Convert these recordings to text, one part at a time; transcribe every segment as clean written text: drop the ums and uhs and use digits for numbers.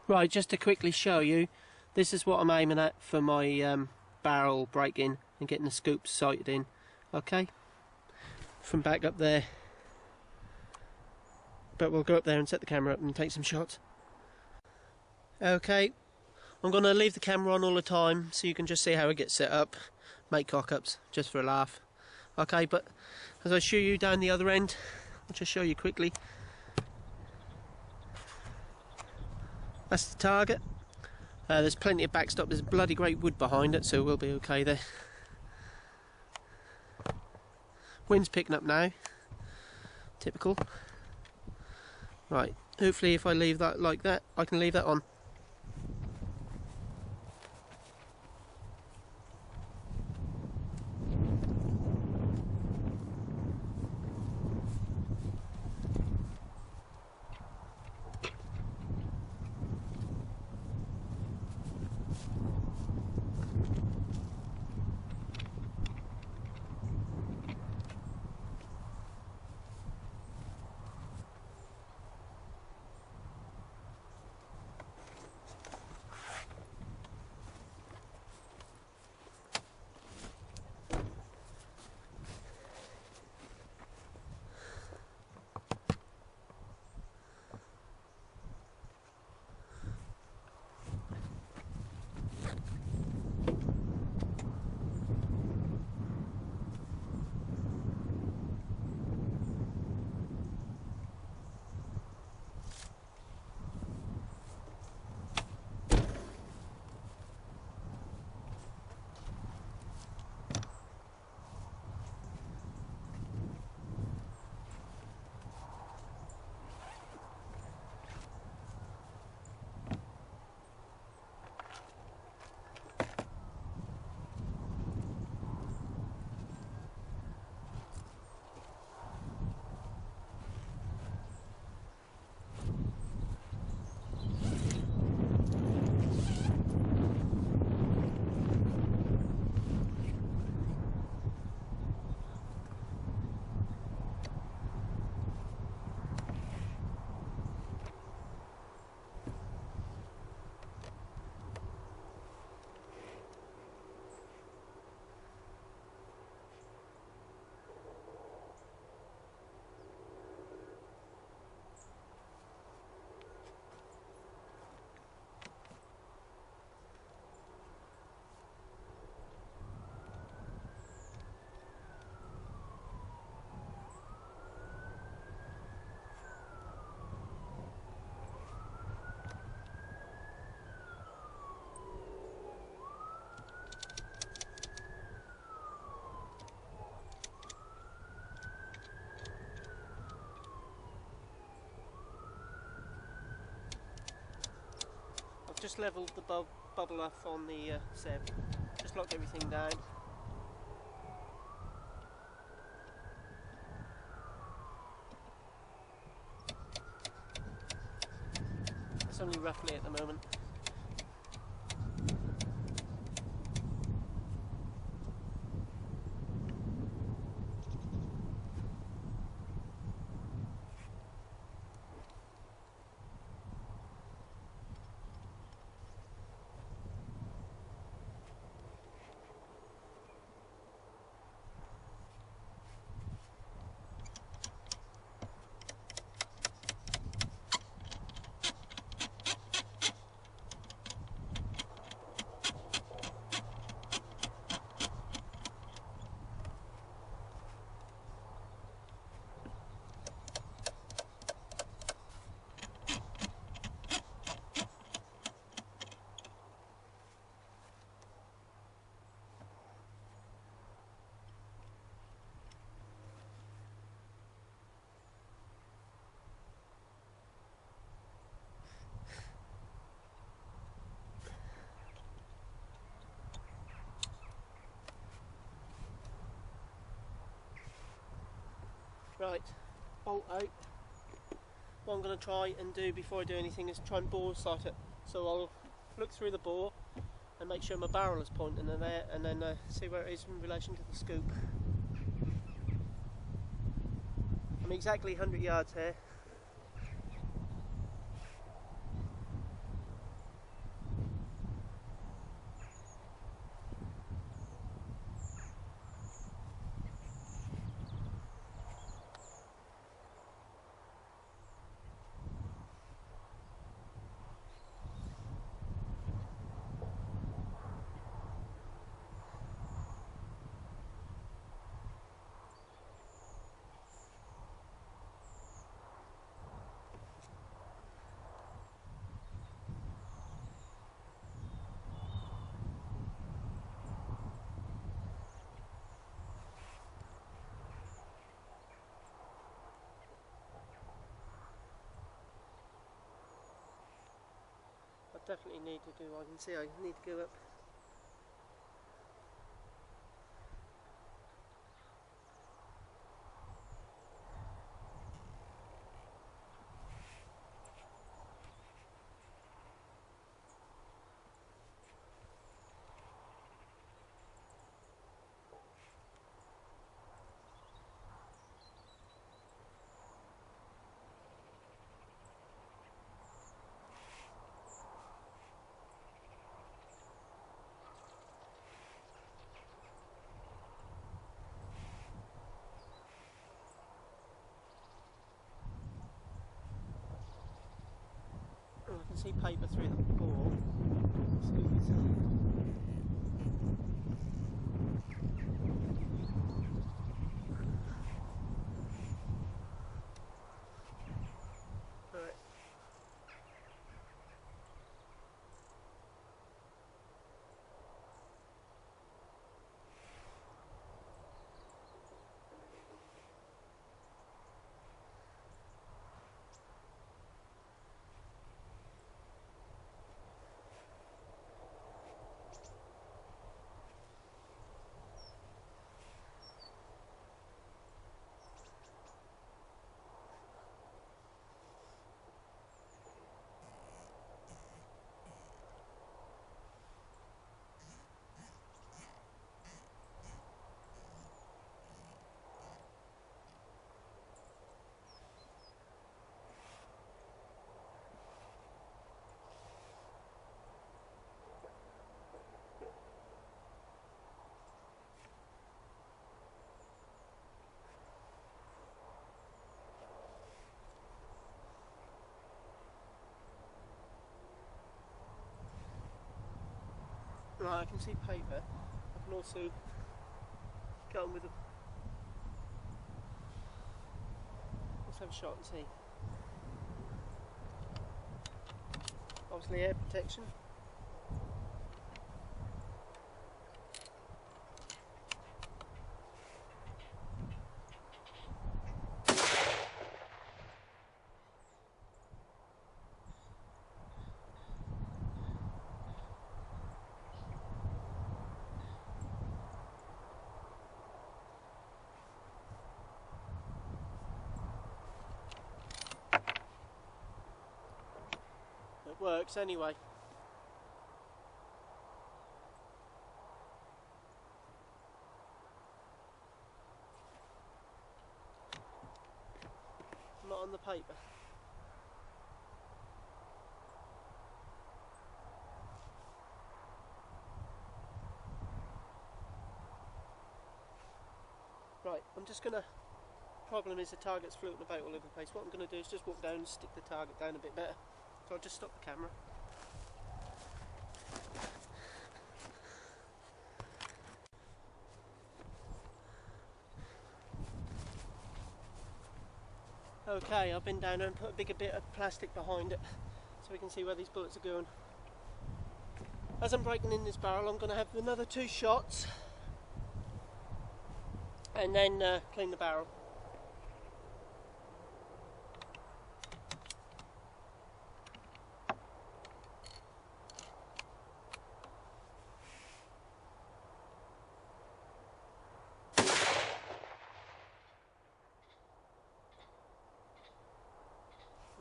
Right, just to quickly show you, this is what I'm aiming at for my barrel breaking and getting the scoops sighted in. Okay, from back up there. But we'll go up there and set the camera up and take some shots. Okay, I'm going to leave the camera on all the time so you can just see how it gets set up, make cock-ups, just for a laugh. Okay, but as I show you down the other end, I'll just show you quickly. That's the target. There's plenty of backstop, there's bloody great wood behind it, so we'll be okay there. Wind's picking up now. Typical. Right, hopefully if I leave that like that, I can leave that on. Just levelled the bubble off on the Seb, just locked everything down. It's only roughly at the moment. Right, bolt out. What I'm going to try and do before I do anything is try and bore sight it. So I'll look through the bore and make sure my barrel is pointing in there, and then see where it is in relation to the scoop. I'm exactly 100 yards here. definitely need to do, I can see I need to go up. Oh, I can see paper through the bore. See what you see. Right. Right, I can see paper. I can also get on with the. Let's have a shot and see. Obviously air protection. It works anyway. Not on the paper. Right, I'm just gonna. Problem is the target's floating about all over the place. What I'm gonna do is just walk down and stick the target down a bit better. So I'll just stop the camera. Okay, I've been down and put a bigger bit of plastic behind it so we can see where these bullets are going. As I'm breaking in this barrel, I'm going to have another 2 shots and then clean the barrel.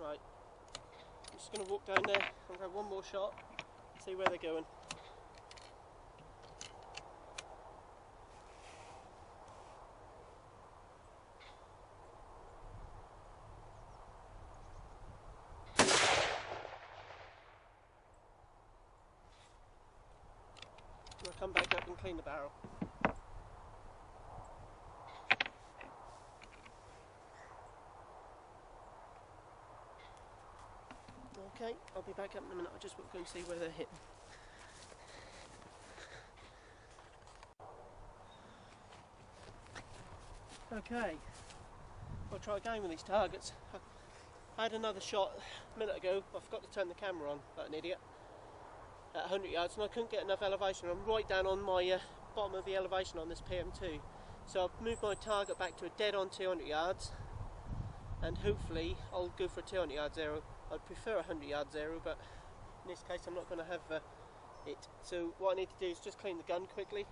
Right, I'm just going to walk down there and grab one more shot, see where they're going. I'll come back up and clean the barrel. Okay, I'll be back up in a minute. I just want to go and see where they're hitting. Okay, I'll try again with these targets. I had another shot a minute ago. I forgot to turn the camera on, like an idiot, at 100 yards, and I couldn't get enough elevation. I'm right down on my bottom of the elevation on this PM2. So I've moved my target back to a dead on 200 yards, and hopefully I'll go for a 200 yard zero. I'd prefer a 100 yard zero, but In this case I'm not going to have it. So what I need to do is just clean the gun quickly,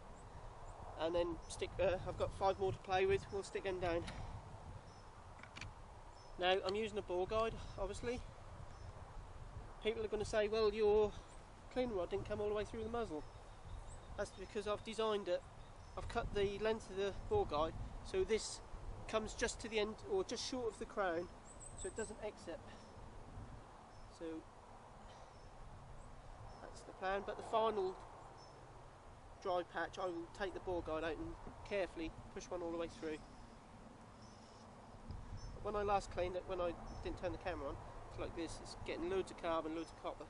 and then stick. I've got 5 more to play with. We'll stick them down. Now I'm using a bore guide, obviously. People are going to say, well, your cleaning rod didn't come all the way through the muzzle. That's because I've designed it. I've cut the length of the bore guide so this comes just to the end, or just short of the crown, so it doesn't exit. So that's the plan. But the final dry patch, I will take the bore guide out and carefully push one all the way through. But when I last cleaned it, when I didn't turn the camera on, it's like this. It's getting loads of carbon, loads of copper.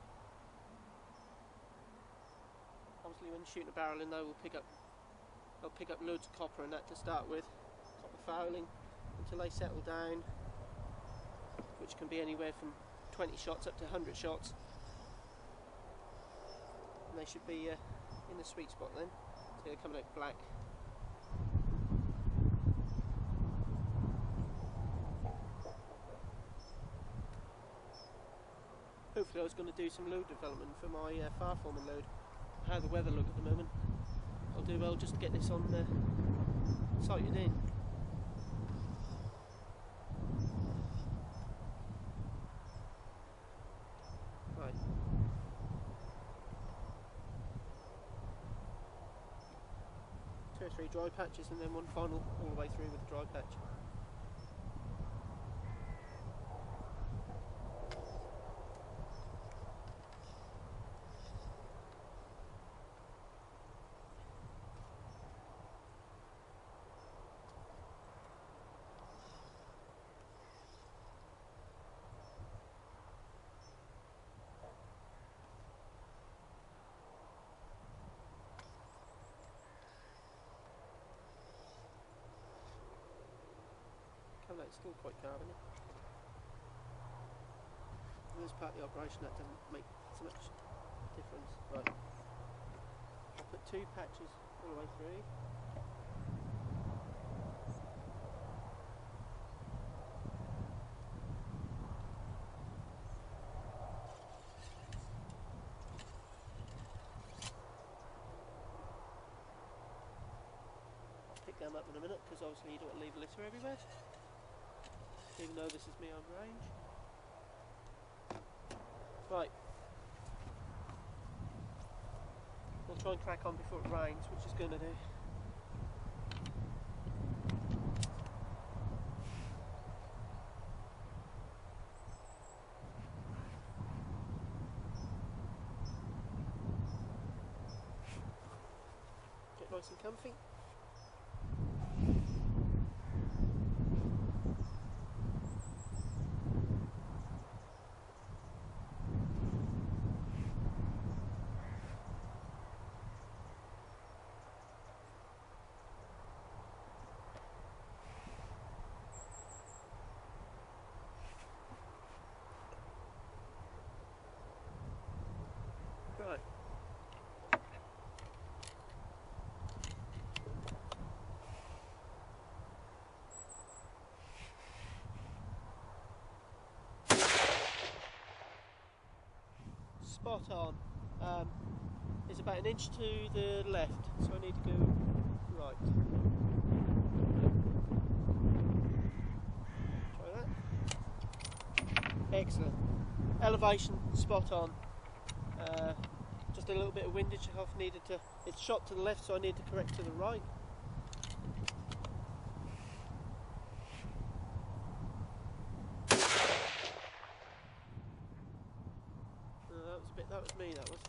Obviously when shooting a barrel in, they'll pick up loads of copper and that to start with. Copper fouling until they settle down, which can be anywhere from 20 shots up to 100 shots. And they should be in the sweet spot then. So they're coming out black. Hopefully I was going to do some load development for my far-forming load. How the weather look at the moment. I'll do well just to get this on sighted in. Right. Two or three dry patches and then one final all the way through with the dry patch. It's still quite carbony. In this part of the operation that doesn't make so much difference. Right. I'll put 2 patches all the way through. I'll pick them up in a minute because obviously you don't want to leave litter everywhere. Even though this is me on range. Right. We'll try and crack on before it rains, which is going to do. Get nice and comfy. Right. Spot on. It's about 1 inch to the left, so I need to go right. Try that. Excellent. Elevation, spot on. Just a little bit of windage I've needed to. It's shot to the left, so I need to correct to the right. That was me, that was.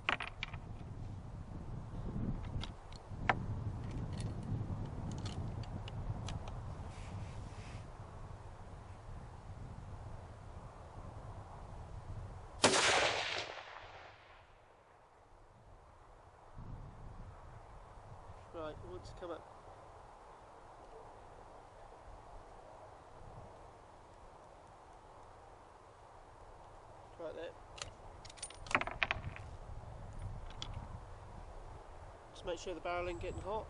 Right, I want to come up. Right there. Just make sure the barrel ain't getting hot.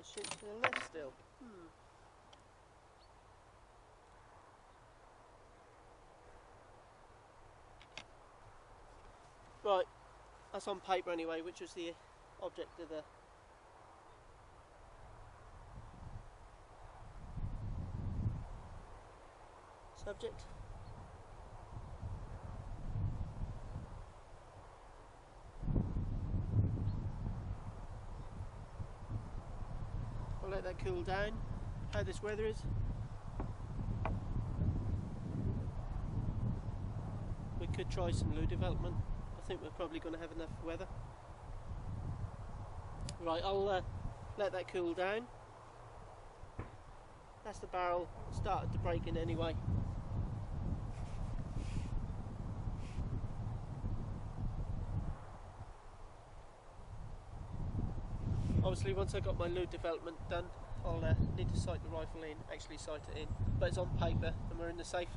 I shoot to the left still. Right, that's on paper anyway, which was the object of the subject. I'll let that cool down, how this weather is. We could try some loo development. I think we're probably going to have enough weather. Right, I'll let that cool down. That's the barrel started to break in anyway. Obviously once I got my loo development done, I'll need to sight the rifle in, actually sight it in, but it's on paper and we're in the safe.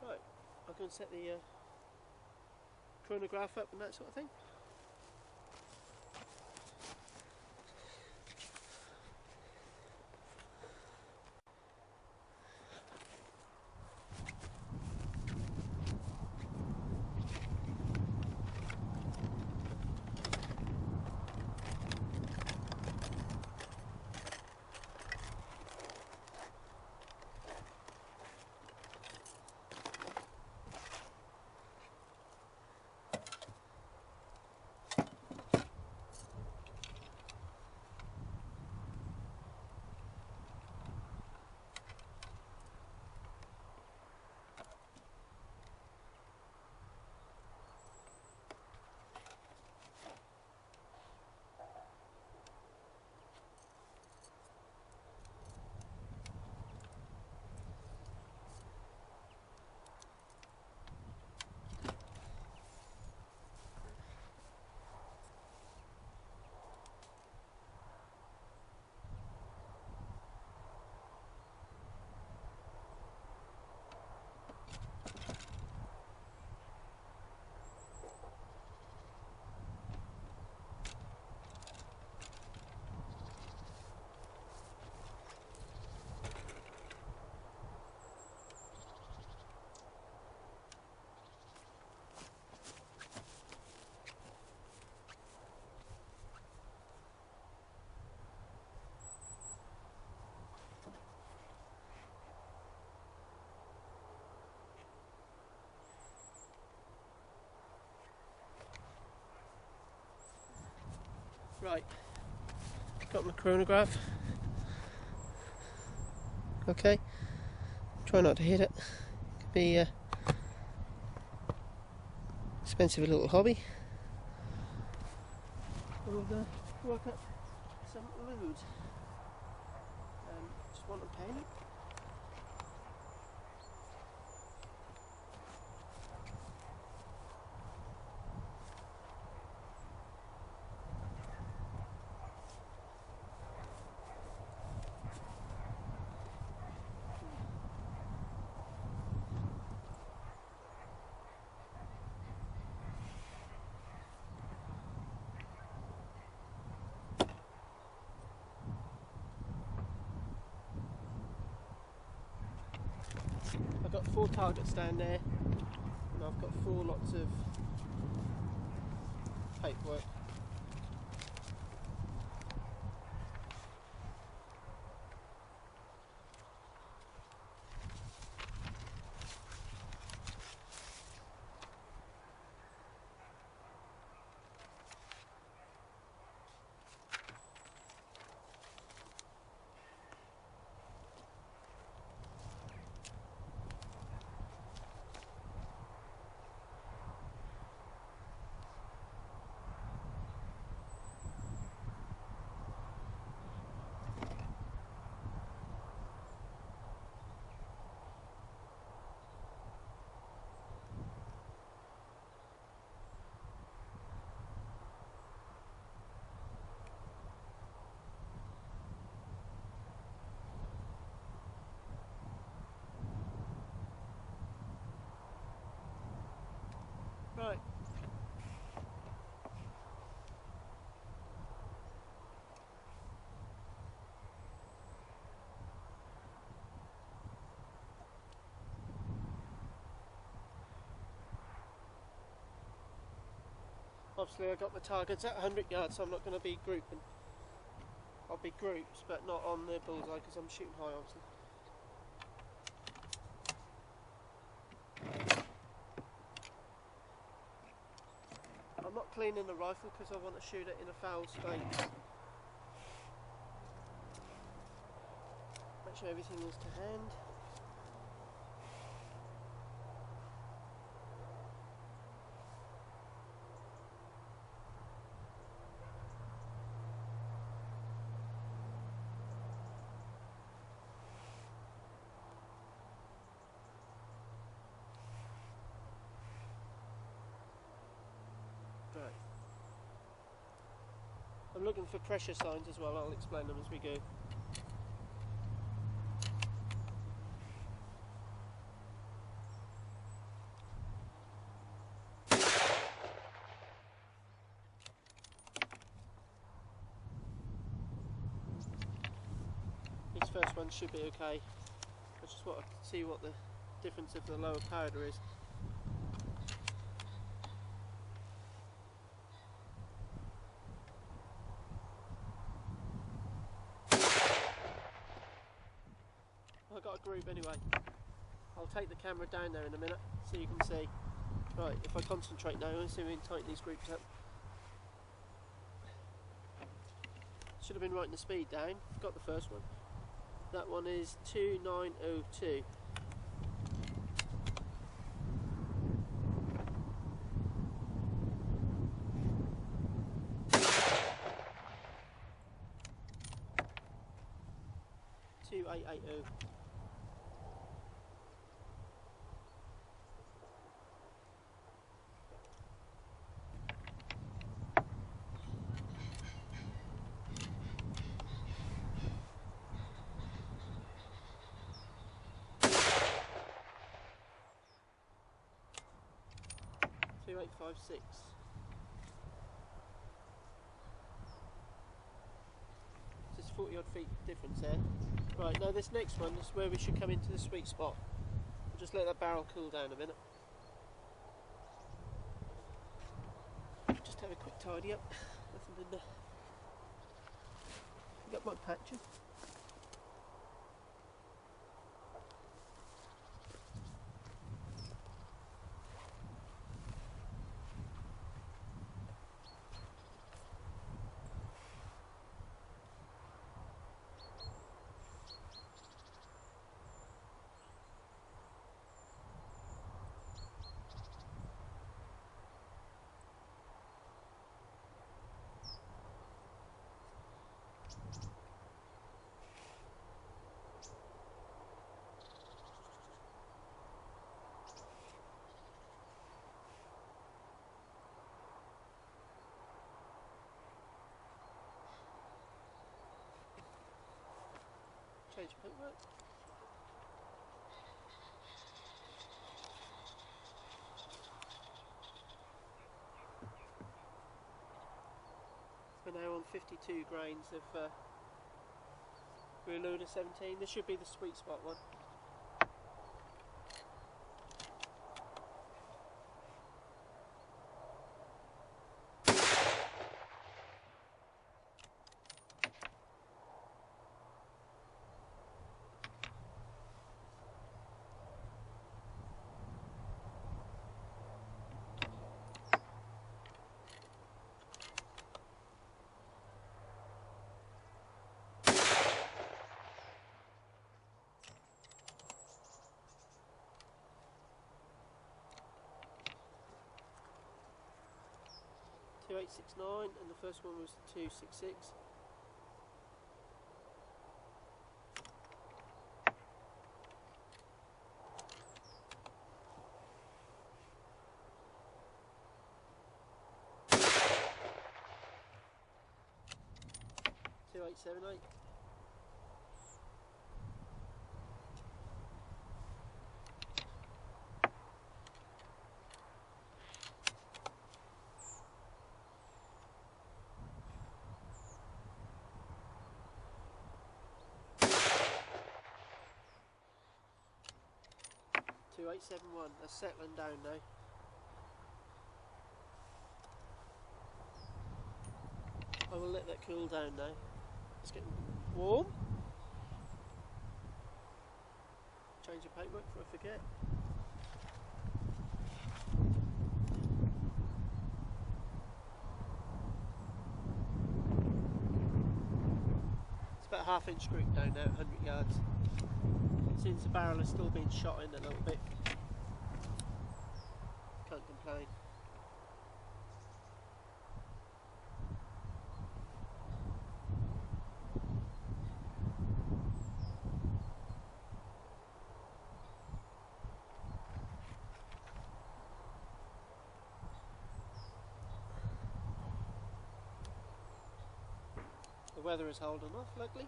Right, I'll go and set the chronograph up and that sort of thing. Right, got my chronograph. Okay, try not to hit it. Could be expensive little hobby. We'll work up some load. Just want a pen. I've got 4 targets down there, and I've got 4 lots of paperwork. Obviously I got my targets at 100 yards, so I'm not going to be grouping. I'll be groups, but not on the bullseye because I'm shooting high obviously. I'm not cleaning the rifle because I want to shoot it in a foul space. Make sure everything is to hand. Right. I'm looking for pressure signs as well, I'll explain them as we go. These first ones should be okay. I just want to see what the difference of the lower powder is. I got a group anyway. I'll take the camera down there in a minute so you can see. Right, if I concentrate now, let's see if we can tighten these groups up. Should have been writing the speed down. Got the first one. That one is 2902. Two 856. Just 40 odd feet difference there. Right, now this next one is where we should come into the sweet spot. We'll just let that barrel cool down a minute. Just have a quick tidy up. Nothing in there. Got my patches. Change paintwork. We're now on 52 grains of reloader 17. This should be the sweet spot one. Two 869 and the first one was 266. Two 878. Two 871. That's settling down now. let that cool down now. It's getting warm. Change the paintwork before I forget. It's about a 1/2 inch group down now at 100 yards. Since the barrel is still being shot in a little bit. Can't complain. The weather is holding off, luckily.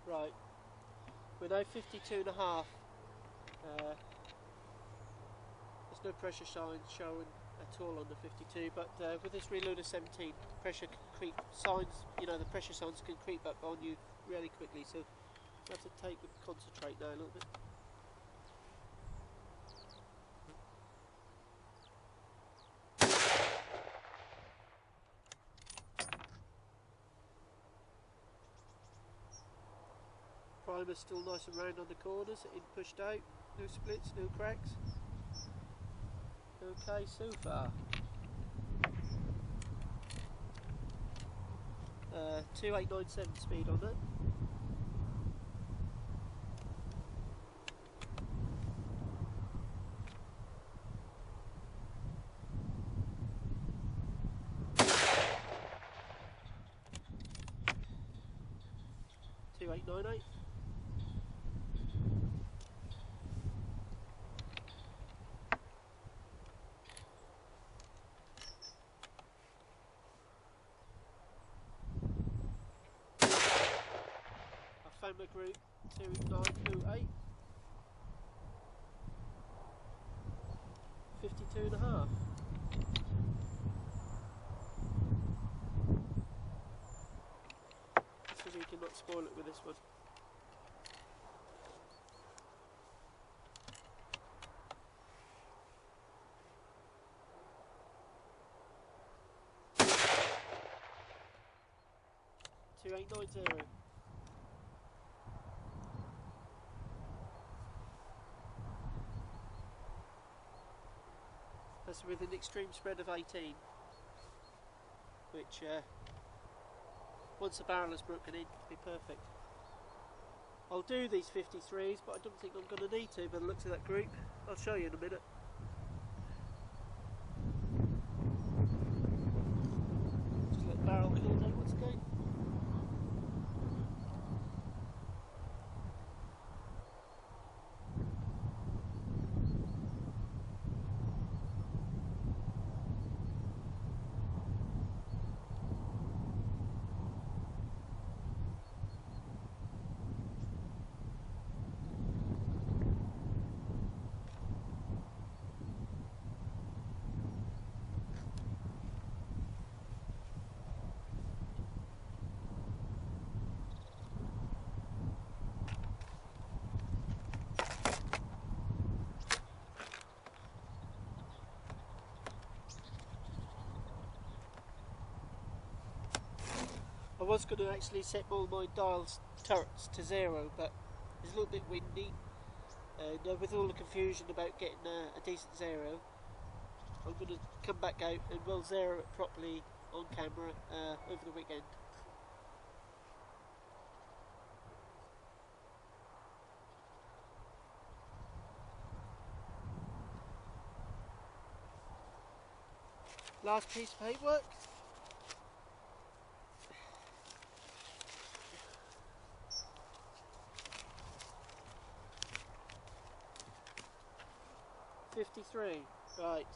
Right, we're now 52.5. There's no pressure signs showing at all on the 52, but with this reloader 17, pressure can creep signs, you know, the pressure signs can creep up on you really quickly, so you have to concentrate now a little bit. Primer's still nice and round on the corners, in pushed out, no splits, no cracks. Okay so far. 2897 speed on that. Two 898. Found my group 2928. 52.5. So we cannot spoil it with this one. Two 890. That's with an extreme spread of 18, which once the barrel is broken in, will be perfect. I'll do these 53s, but I don't think I'm going to need to by the looks of that group. I'll show you in a minute. Just let the barrel cool down once again. I was going to actually set all my dials turrets to 0, but it's a little bit windy, and with all the confusion about getting a decent 0, I'm going to come back out and we'll 0 it properly on camera over the weekend. Last piece of paperwork. $53, right.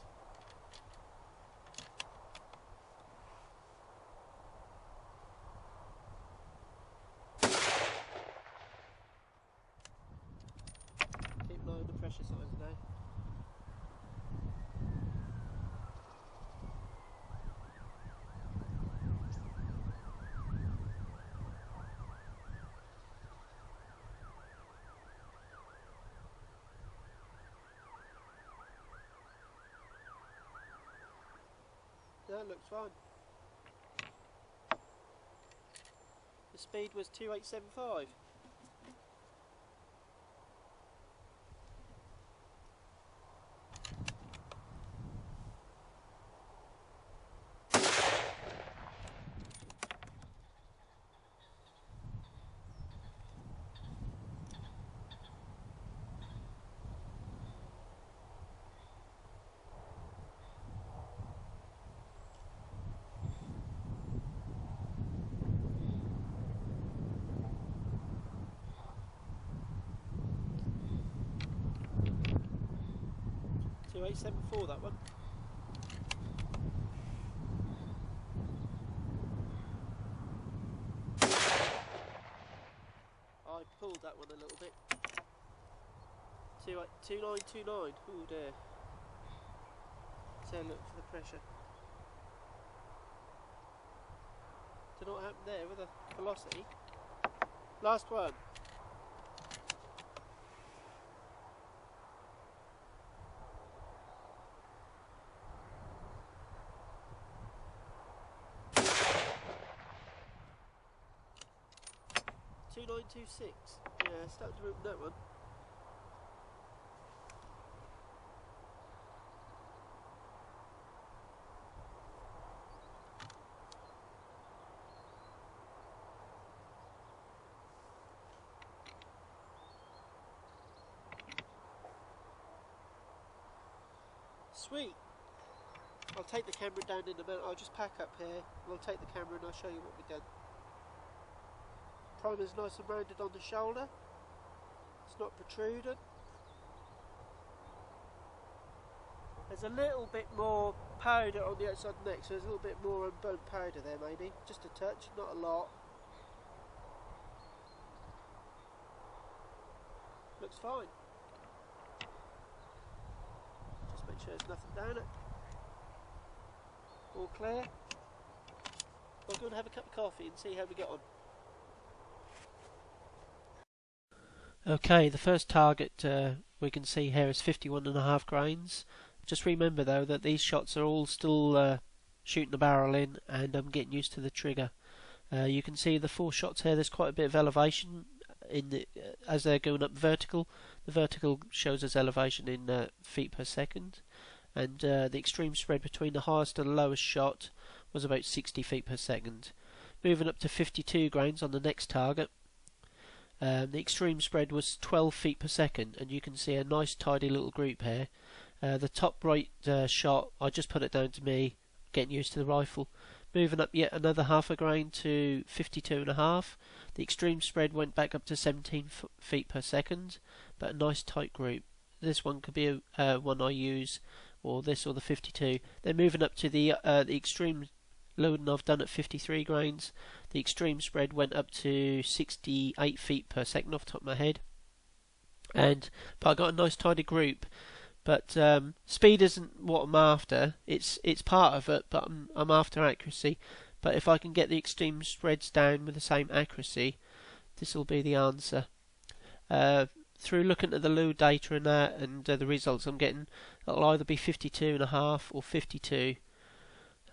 Keep an eye on the pressure signs now. That looks fine. The speed was 2875. $2874 that one. I pulled that one a little bit. 2929. Oh dear. So look for the pressure. Don't know what happened there with the velocity. Last one. $2926. Yeah, starting to open that one. Sweet. I'll take the camera down in a minute. I'll just pack up here. We'll take the camera and I'll show you what we've done. Primer's nice and rounded on the shoulder. It's not protruding. There's a little bit more powder on the outside neck, so there's a little bit more unburnt powder there maybe. Just a touch, not a lot. Looks fine. Just make sure there's nothing down it. All clear. I'll go and have a cup of coffee and see how we get on. Okay, the first target we can see here is 51.5 grains. Just remember though that these shots are all still shooting the barrel in, and I'm getting used to the trigger. You can see the 4 shots here. There's quite a bit of elevation in the, as they're going up vertical. The vertical shows us elevation in feet per second, and the extreme spread between the highest and the lowest shot was about 60 feet per second. Moving up to 52 grains on the next target. The extreme spread was 12 feet per second, and you can see a nice tidy little group here. The top right shot, I just put it down to me getting used to the rifle. Moving up yet another half a grain to 52.5. The extreme spread went back up to 17 feet per second, but a nice tight group. This one could be one I use, or this, or the 52. Then moving up to the extreme loading I've done at 53 grains. The extreme spread went up to 68 feet per second off the top of my head, but I got a nice tidy group. But speed isn't what I'm after. It's part of it, but I'm after accuracy. But if I can get the extreme spreads down with the same accuracy, this will be the answer. Through looking at the load data and that, and the results I'm getting, it'll either be 52.5 or 52.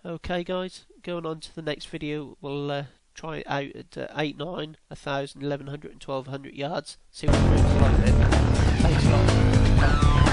Okay guys, going on to the next video, we'll try it out at 8, 9, 1,000, 1,100 and 1,200 yards. See what it moves like then. Thanks a lot.